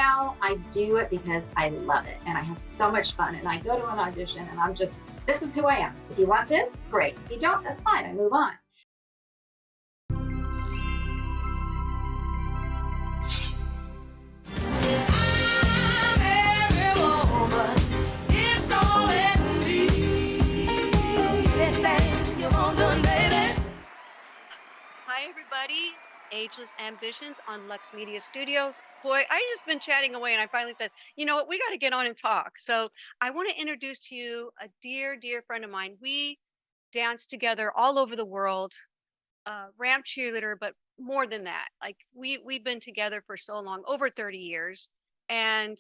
now, I do it because I love it and I have so much fun. And I go to an audition and I'm just, this is who I am. If you want this, great. If you don't, that's fine. I move on. Hi, everybody. Ageless Ambitions on luxemediastudios. Boy, I just been chatting away and I finally said, you know what, we got to get on and talk. So I want to introduce to you a dear, dear friend of mine. We danced together all over the world, ramp cheerleader, but more than that. Like we've been together for so long, over 30 years. And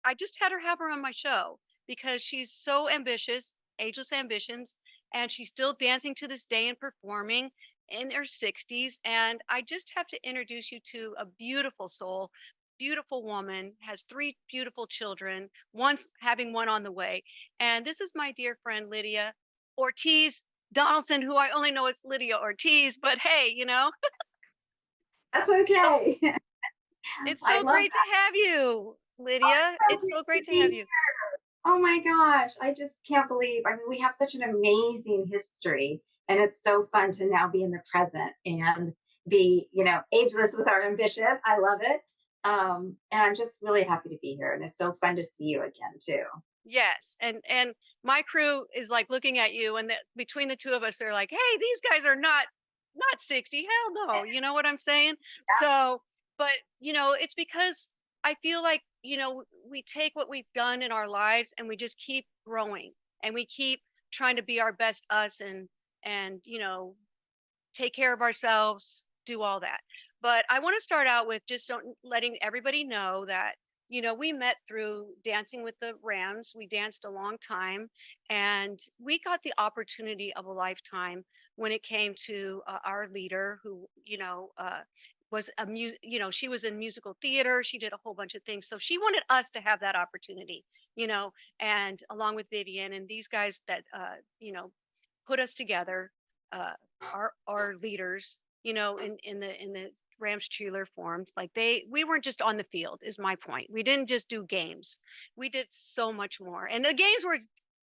I just had her on my show because she's so ambitious, Ageless Ambitions, and she's still dancing to this day and performing in her 60s. And I just have to introduce you to a beautiful soul, beautiful woman, has 3 beautiful children, having one on the way. And this is my dear friend, Lydia Ortiz Donaldson, who I only know as Lydia Ortiz, but hey, you know. That's okay. It's so great to have you, Lydia. It's so great to have you. Oh my gosh, I just can't believe. I mean, we have such an amazing history, and it's so fun to now be in the present and be, ageless with our ambition. I love it. And I'm just really happy to be here, and it's so fun to see you again too. Yes, and my crew is like looking at you, and between the two of us, they're like, "Hey, these guys are not 60. Hell no." You know what I'm saying? Yeah. So, but it's because I feel like we take what we've done in our lives and we just keep growing and we keep trying to be our best us and take care of ourselves, do all that. But I want to start out with just letting everybody know that we met through Dancing with the Rams. We danced a long time and we got the opportunity of a lifetime when it came to our leader who, she was in musical theater. She did a whole bunch of things. So she wanted us to have that opportunity, and along with Vivian and these guys that, put us together, our leaders, in the Rams cheerleader forms. Like we weren't just on the field is my point. We didn't just do games. We did so much more. And the games were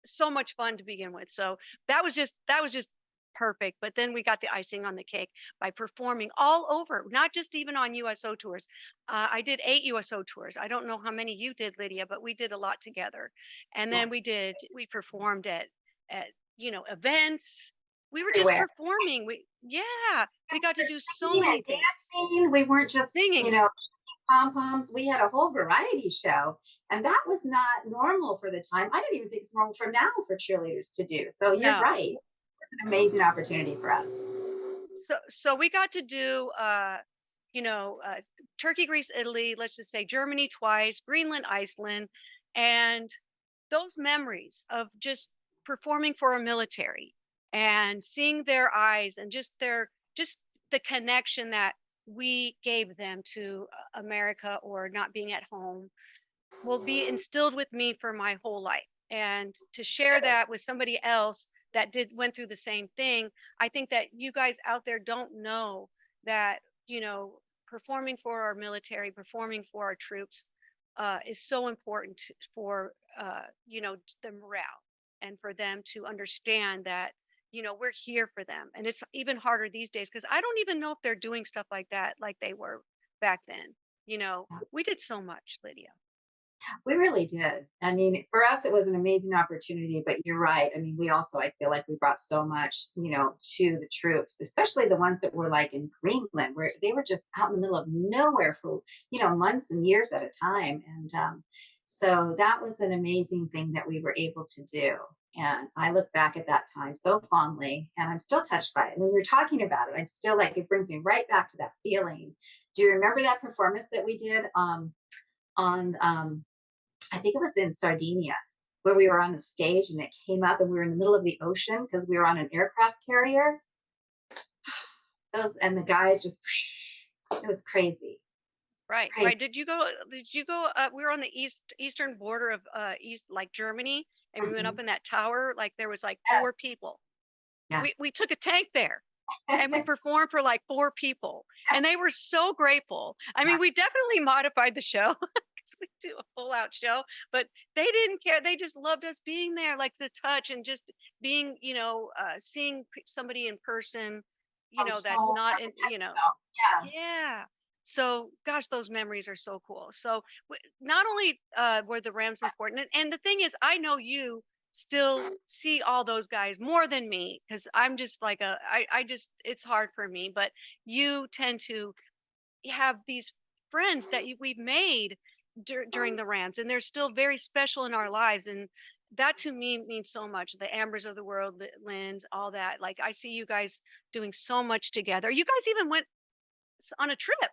so much fun to begin with. So that was just perfect. But then we got the icing on the cake by performing all over, not just even on USO tours. I did 8 USO tours. I don't know how many you did, Lydia, but we did a lot together. And then we performed at events. We were just performing. We got to do so many things. Dancing. We weren't just singing, pom-poms. We had a whole variety show, and that was not normal for the time. I don't even think it's normal for now for cheerleaders to do. So you're right. An amazing opportunity for us. So we got to do Turkey, Greece, Italy, let's just say Germany twice, Greenland, Iceland, and those memories of just performing for our military and seeing their eyes and just the connection that we gave them to America or not being at home will be instilled with me for my whole life. And to share that with somebody else that went through the same thing, I think that you guys out there don't know that, performing for our military, performing for our troops is so important for, the morale and for them to understand that, we're here for them. And it's even harder these days because I don't even know if they're doing stuff like that like they were back then. We did so much, Lydia. We really did. I mean, for us, it was an amazing opportunity, but you're right. I mean, I feel like we brought so much, to the troops, especially the ones that were like in Greenland, where they were just out in the middle of nowhere for, months and years at a time. And so that was an amazing thing that we were able to do. And I look back at that time so fondly, and I'm still touched by it. When you're talking about it, I'm still like, it brings me right back to that feeling. Do you remember that performance that we did I think it was in Sardinia, where we were on the stage and it came up and we were in the middle of the ocean because we were on an aircraft carrier. And the guys just, it was crazy. Right. Did you go, we were on the eastern border of like Germany, and we went up in that tower. Like there was like 4 people. Yeah. We took a tank there. And we performed for like 4 people, and they were so grateful. I mean, we definitely modified the show sometimes we do a full out show, but they didn't care. They just loved us being there, like the touch and just being, seeing somebody in person, From that's home, not from in, the get-go. Yeah. yeah. So, gosh, those memories are so cool. So, not only were the Rams important, and the thing is, I know you still see all those guys more than me because I'm just like I just, it's hard for me, but you tend to have these friends that we've made during the Rams, and they're still very special in our lives. And that to me means so much. The Ambers of the world, Lynn's, all that. Like I see you guys doing so much together. You guys even went on a trip.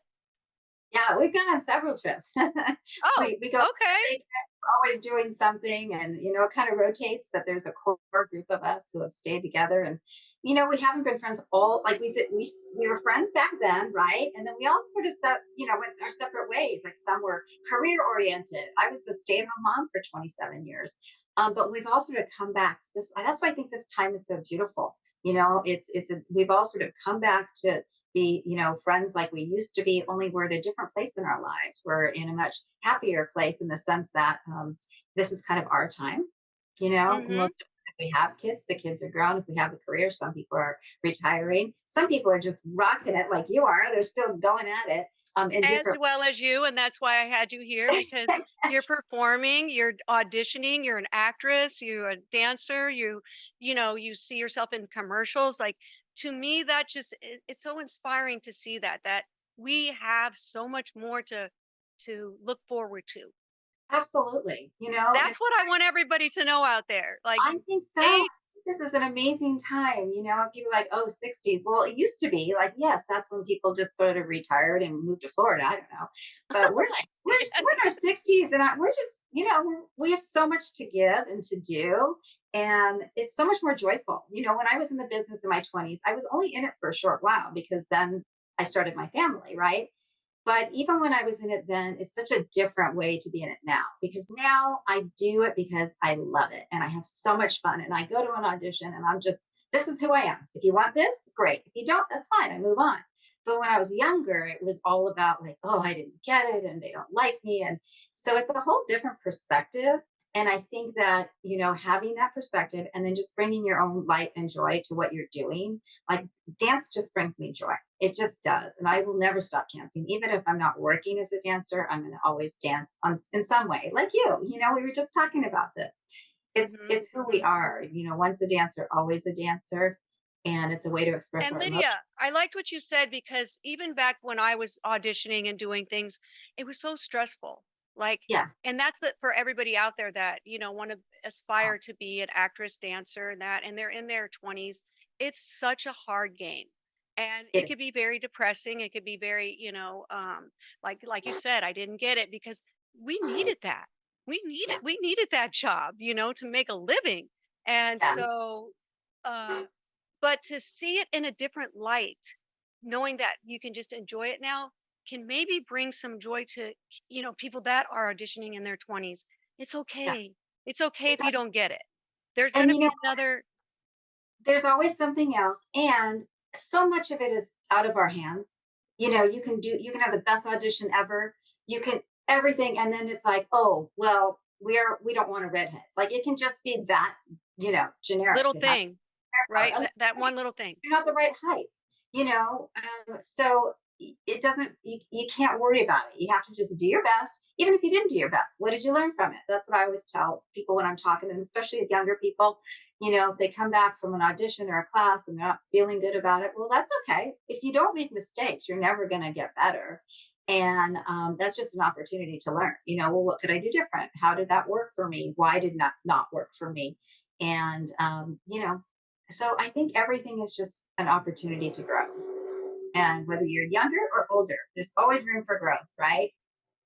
Yeah, we've gone on several trips. Oh, We go on okay. a day trip, we're always doing something, and it kind of rotates, but there's a core group of us who have stayed together. And we haven't been friends all like we were friends back then, right? And then we all sort of went our separate ways. Like some were career oriented. I was a stay-at-home mom for 27 years. But we've all sort of come back. That's why I think this time is so beautiful. We've all sort of come back to be, friends like we used to be, only we're at a different place in our lives. We're in a much happier place in the sense that this is kind of our time. Mm-hmm. Most of us, if we have kids, the kids are grown. If we have a career, some people are retiring. Some people are just rocking it like you are. They're still going at it in As different well as you, and that's why I had you here because you're performing, you're auditioning, you're an actress, you're a dancer, you see yourself in commercials. Like to me, that just it's so inspiring to see that we have so much more to look forward to. absolutely. That's what I want everybody to know out there. Like, I think so. I hey, think this is an amazing time. People are like, oh, 60s. Well, it used to be like, yes, that's when people just sort of retired and moved to Florida. I don't know. But we're like, we're in our 60s and we're just, we have so much to give and to do. And it's so much more joyful. When I was in the business in my 20s, I was only in it for a short while because then I started my family, right? But even when I was in it then, it's such a different way to be in it now because now I do it because I love it and I have so much fun. And I go to an audition and this is who I am. If you want this, great. If you don't, that's fine. I move on. But when I was younger, it was all about like, oh, I didn't get it and they don't like me. And so it's a whole different perspective. And I think that, having that perspective and then just bringing your own light and joy to what you're doing, like dance just brings me joy. It just does. And I will never stop dancing. Even if I'm not working as a dancer, I'm going to always dance in some way. Like you, we were just talking about this. mhm. It's who we are. Once a dancer, always a dancer. And it's a way to express And our emotions. Lydia, I liked what you said because even back when I was auditioning and doing things, it was so stressful. Like, Yeah. and that's for everybody out there that, want to aspire to be an actress, dancer, and they're in their 20s. It's such a hard game. And it It, could be very depressing. It could be very, like you said, I didn't get it because we needed that. yeah. We needed that job, to make a living. And Yeah. so, uh, but to see it in a different light, knowing that you can just enjoy it now can maybe bring some joy to, people that are auditioning in their 20s. It's Yeah. okay. It's okay It's if you don't get it. There's going and to be another. there's always something else. And so much of it is out of our hands. You can have the best audition ever. You can everything. And then it's like, oh, well, we don't want a redhead. Like it can just be that, generic. Little It has thing, hair right? color. That one little thing. You're not the right height, so it doesn't, you can't worry about it. You have to just do your best. Even if you didn't do your best, what did you learn from it? That's what I always tell people when I'm talking to them, especially younger people. If they come back from an audition or a class and they're not feeling good about it, well, that's okay. If you don't make mistakes, you're never going to get better. And that's just an opportunity to learn, well, what could I do different? How did that work for me? Why did not work for me? And so I think everything is just an opportunity to grow. And whether you're younger or older, there's always room for growth, right?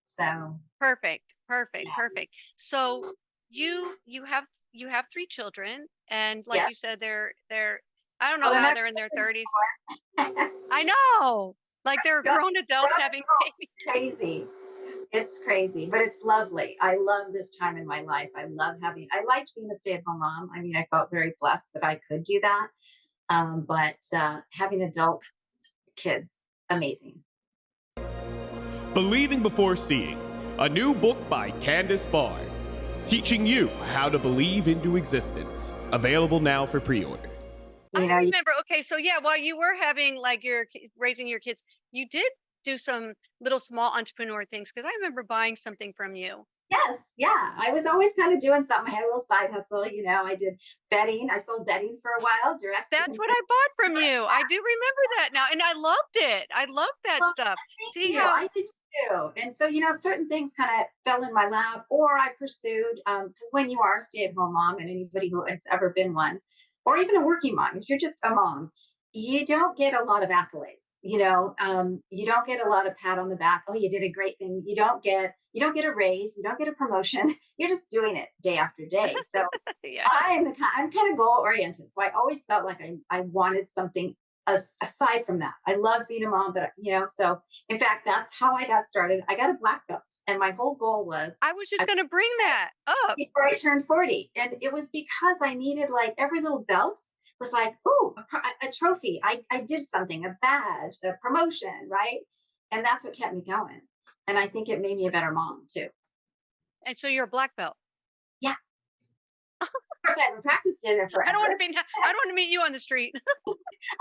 So, Perfect. Perfect. yeah. Perfect. So you have three children, and like Yeah. you said, they're I don't Well, know they're how not they're in their 30s. anymore. I know. Like they're Grown grown adults having adults. babies. It's crazy. It's crazy, but it's lovely. I love this time in my life. I liked being a stay at home mom. I mean, I felt very blessed that I could do that. But having adult kids, amazing. Believing before seeing. a new book by Candace Bard, teaching you how to believe into existence. Available now for pre-order. I You know, remember. Okay, so yeah, while you were having like raising your kids, you did do some little small entrepreneur things because I remember buying something from you. yes, yeah. I was always kind of doing something. I had a little side hustle. I did bedding. I sold bedding for a while, direct to That's what consumer. I bought from you. I do remember that now, and I loved it. I loved that Well, stuff. thank See you. how I did too. And so, certain things kind of fell in my lap, or I pursued, because when you are a stay at home mom, and anybody who has ever been one, or even a working mom, if you're just a mom, you don't get a lot of accolades. You don't get a lot of pat on the back. Oh, you did a great thing. You don't get a raise. You don't get a promotion. You're just doing it day after day. So yeah. I'm kind of goal oriented. So I always felt like I wanted something aside from that. I love being a mom, but so in fact, that's how I got started. I got a black belt, and my whole goal was I was just I, going to bring that up. before I turned 40, and it was because I needed, like, every little belt was like, ooh, a trophy. I did something, a badge, a promotion, right? And that's what kept me going. And I think it made me a better mom too. And so you're a black belt. Yeah. Of course, I haven't practiced it in I don't want to forever. be. I don't want to meet you on the street.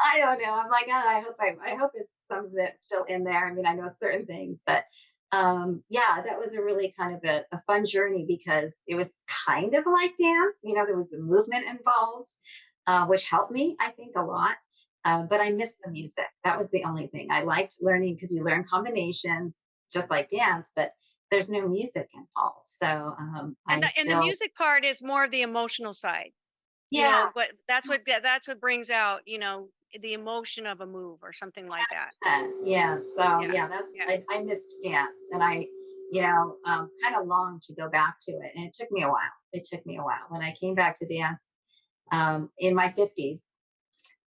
I don't know. I'm like, oh, I hope it's some of it still in there. I mean, I know certain things, but yeah, that was a really kind of a fun journey because it was kind of like dance. There was a movement involved, which helped me, I think, a lot. But I missed the music. That was the only thing. I liked learning because you learn combinations just like dance, but there's no music involved. So And I the still, music part is more of the emotional side. yeah, But that's what brings out, the emotion of a move or something like that. 100%. Yeah. So Yeah. yeah, Yeah. I missed dance, and I, kind of longed to go back to it. And it took me a while. It took me a while when I came back to dance in my 50s,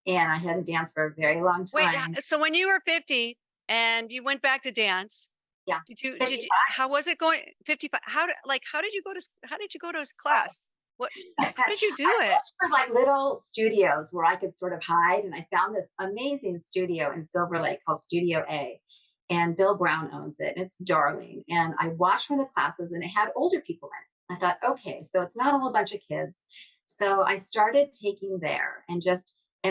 and I hadn't danced for a very long Wait, time. so when you were 50 and you went back to dance, Yeah. did you 55. how was it going? 55, how did you go to how did you go to class? What how did you do I it? looked for, like, little studios where I could sort of hide, and I found this amazing studio in Silver Lake called Studio A, and Bill Brown owns it, and it's darling. And I watched one of the classes, and it had older people in it. I thought, okay, so it's not all a bunch of kids. So I started taking there, and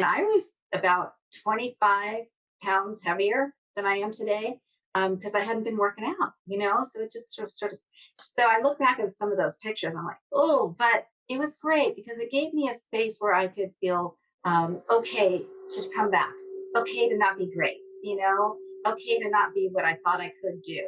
I was about 25 pounds heavier than I am today, because I hadn't been working out. So it just sort of, so I look back at some of those pictures. I'm like, oh, but it was great because it gave me a space where I could feel okay to come back, okay to not be great, okay to not be what I thought I could do,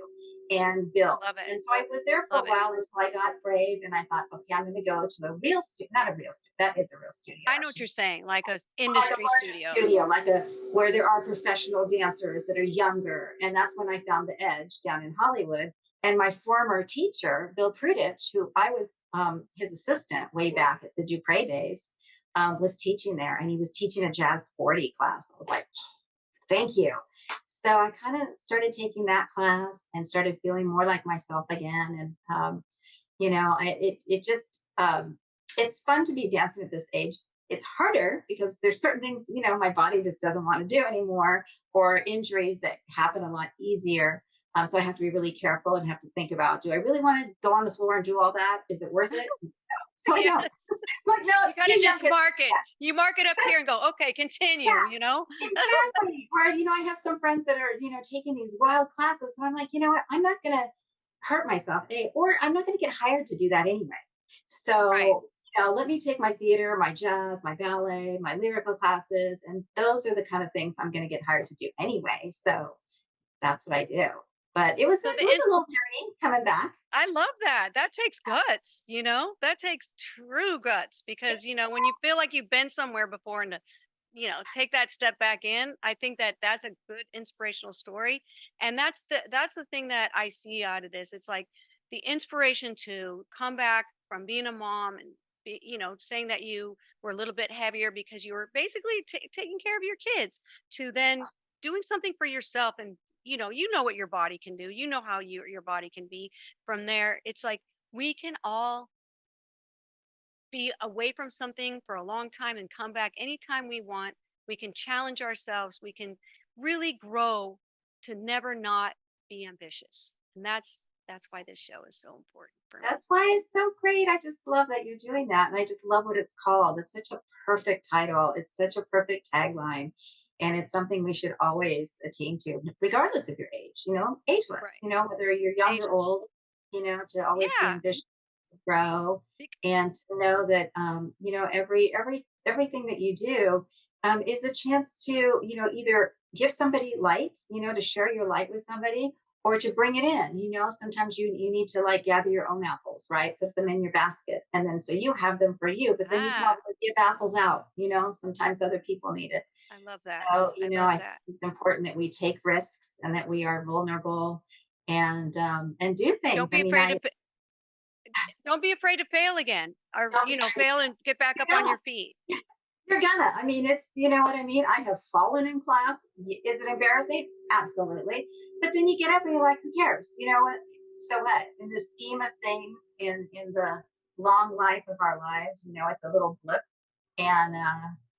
and build. Love it. And so I was there for a Love it. while until I got brave, and I thought, okay, I'm going to go to a real studio, not a real studio, that is a real studio, I know what actually, you're saying, like a like a industry larger studio. studio, like a where there are professional dancers that are younger. And that's when I found the Edge down in Hollywood. And my former teacher, Bill Prudich, who I was his assistant way back at the Dupre days, was teaching there, and he was teaching a jazz 40 class. I was like, thank you. So I kind of started taking that class and started feeling more like myself again. And it just it's fun to be dancing at this age. It's harder because there's certain things, my body just doesn't want to do anymore, or injuries that happen a lot easier. So I have to be really careful and have to think about, do I really want to go on the floor and do all that? Is it worth it? No. So I don't. Yes. Like, no, You got you to young just kids. mark it. You mark it up here and go, okay, continue, Yeah, exactly. Or, I have some friends that are, taking these wild classes, and I'm like, you know what? I'm not going to hurt myself, or I'm not going to get hired to do that anyway. Right. So, let me take my theater, my jazz, my ballet, my lyrical classes, and those are the kind of things I'm going to get hired to do anyway. So that's what I do. But it was So it was a little journey coming back. I love that. That takes guts, that takes true guts because, when you feel like you've been somewhere before and to, take that step back in, I think that that's a good inspirational story. And that's the thing that I see out of this. It's like the inspiration to come back from being a mom and be, saying that you were a little bit heavier because you were basically taking care of your kids to then doing something for yourself and you know what your body can do. You know how your body can be. From there, it's like we can all be away from something for a long time and come back anytime we want. We can challenge ourselves. We can really grow to never not be ambitious. And that's why this show is so important for me. That's why it's so great. I just love that you're doing that. And I just love what it's called. It's such a perfect title. It's such a perfect tagline. And it's something we should always attain to, regardless of your age, ageless, Right. whether you're young or Ageless. old, to always be Yeah. ambitious, to grow, bec- and to know that, everything that you do is a chance to, either give somebody light, to share your light with somebody, or to bring it in. Sometimes you need to like gather your own apples, right? Put them in your basket. And then so you have them for you, but then you can Ah, also give apples out, sometimes other people need it. I love that. So, I I love think that. it's important that we take risks and that we are vulnerable and do Don't things. I be mean, afraid to don't be afraid to fail again, or don't, fail and get back you're up on gonna, your feet. you're gonna. I mean, it's, you know what I mean? I have fallen in class. Is it embarrassing? Absolutely. But then you get up and you're like, who cares? You know what? So what? In the scheme of things, in the long life of our lives, it's a little blip, and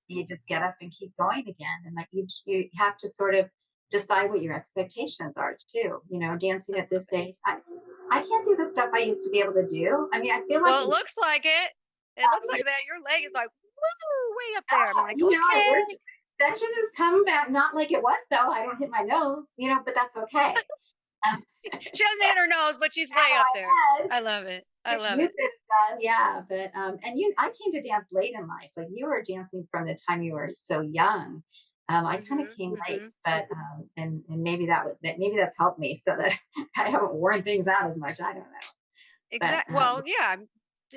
you just get up and keep going again. And like you have to sort of decide what your expectations are too. Dancing I at love this it. age, I can't do the stuff I used to be able to do. I mean, I feel like Well, it it's, looks like it. It looks like it's that. Your leg is like, woo, way up there. I'm like, I okay. worked. Extension has come back, not like it was though. I don't hit my nose, but that's okay. Um, She doesn't hit her nose, but she's way up there. now I had, I love it. I which love you it. could have done, yeah. But I came to dance late in life. Like you were dancing from the time you were so young. I kind of Hmm. came late, Hmm. but and maybe maybe that's helped me so that I haven't worn things out as much. I don't know, but Exactly. Well, yeah.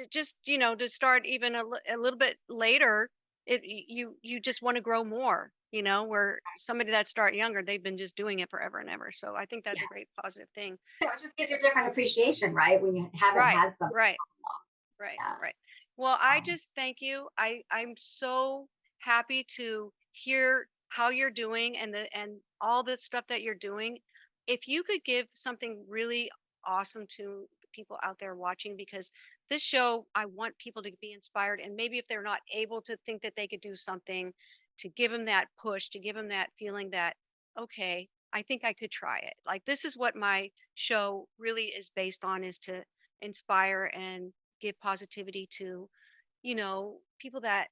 Just to start even a little bit later, you just want to grow more. Where somebody that start younger, they've been just doing it forever and ever. So I think that's yeah, a great positive thing. it just gives you a different appreciation, right? When you haven't Right. had something Right. long. Right. Yeah. Right. Well, I Um, just thank you. I'm so happy to hear how you're doing and all the stuff that you're doing. If you could give something really awesome to the people out there watching, because this show, I want people to be inspired, and maybe if they're not able to think that they could do something, to give them that push, to give them that feeling that, okay, I think I could try it. Like, this is what my show really is based on, is to inspire and give positivity to people that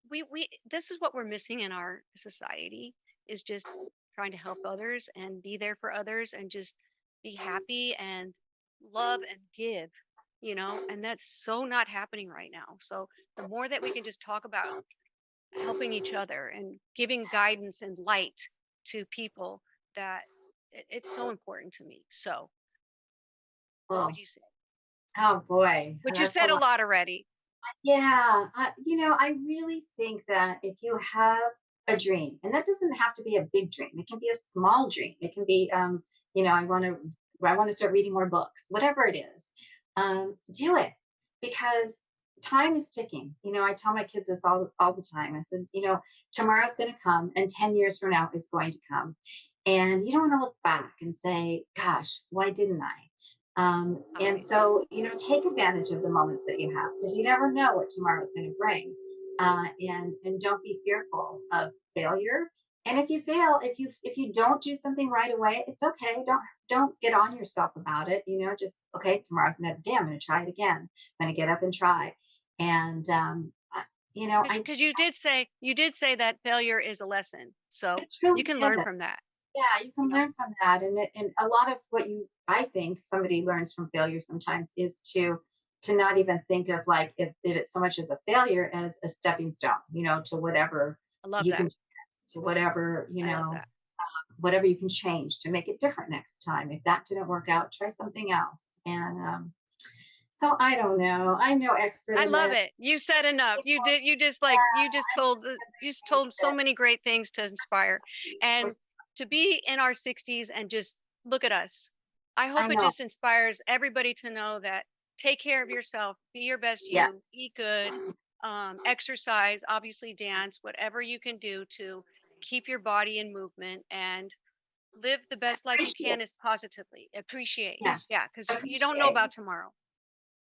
we this is what we're missing in our society, is just trying to help others and be there for others and just be happy and love and give, and that's so not happening right now. So the more that we can just talk about helping each other and giving guidance and light to people, that it's so important to me. So what would well, you say? oh boy, But you that's a said a lot. lot already. Yeah, I really think that if you have a dream, and that doesn't have to be a big dream, it can be a small dream. It can be, I want to start reading more books, whatever it is. Do it because time is ticking. I tell my kids this all the time. I said, tomorrow's going to come, and 10 years from now is going to come, and you don't want to look back and say, "Gosh, why didn't I?" And Right. so, take advantage of the moments that you have because you never know what tomorrow is going to bring. And don't be fearful of failure. And if you fail, if you don't do something right away, it's okay. Don't get on yourself about it. Just okay. Tomorrow's another day. I'm going to try it again. I'm going to get up and try. And I Because you did say that failure is a lesson, so it you truly can learn is. from that. Yeah, you You can know, learn from that, and a lot of what I think somebody learns from failure sometimes is to not even think of like if it's so much as a failure as a stepping stone, to whatever I love you can that. do next, to whatever I love that. whatever you can change to make it different next time. If that didn't work out, try something else. And so I don't know. I'm no expert I in love this. it. You said enough. You did. You just like you just told you just told so many great things to inspire, and to be in our 60s and just look at us. I I hope it know. just inspires everybody to know that take care of yourself, be your best you, Yes. eat good, exercise, obviously dance, whatever you can do to keep your body in movement and live the best life you Appreciate. can, is positively appreciate. Yes. Yeah, because you don't know Appreciate. about tomorrow.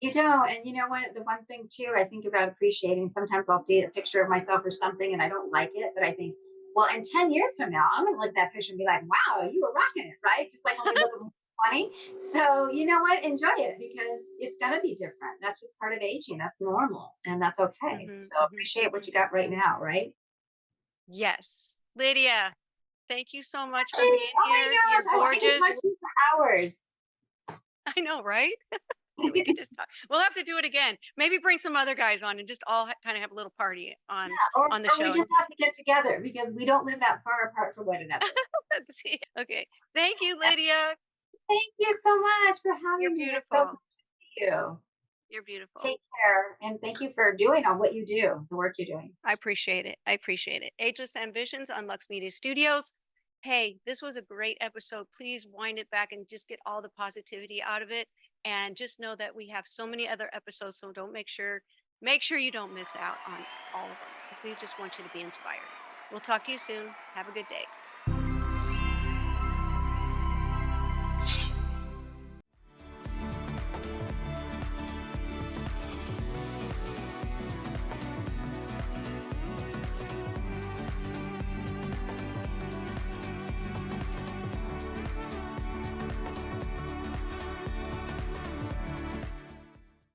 You don't. And you know what? The one thing too, I think about appreciating, sometimes I'll see a picture of myself or something and I don't like it, but I think, well, in 10 years from now, I'm going to look at that picture and be like, wow, you were rocking it, right? Just like when we look at 20. So you know what? Enjoy it because it's gonna be different. That's just part of aging. That's normal, and that's okay. Hmm, So hmm, appreciate what hmm. you got right now, right? Yes. Lydia, thank you so much for Hey, being oh my here. You're gosh, I could talk gorgeous. to you for hours. I know, right? We could just talk. We'll have to do it again. Maybe bring some other guys on and just all kind of have a little party on the Or we show. just have to get together because we don't live that far apart from one another. See. Okay. Thank you, Lydia. Thank you so much for You're having me. It's so good beautiful. to see you. You're beautiful. Take care, and thank you for doing all what you do, the work you're doing. I appreciate it. I appreciate it. Ageless Ambitions on Lux Media Studios. Hey, this was a great episode. Please wind it back and just get all the positivity out of it. And just know that we have so many other episodes. So don't make sure you don't miss out on all of them because we just want you to be inspired. We'll talk to you soon. Have a good day.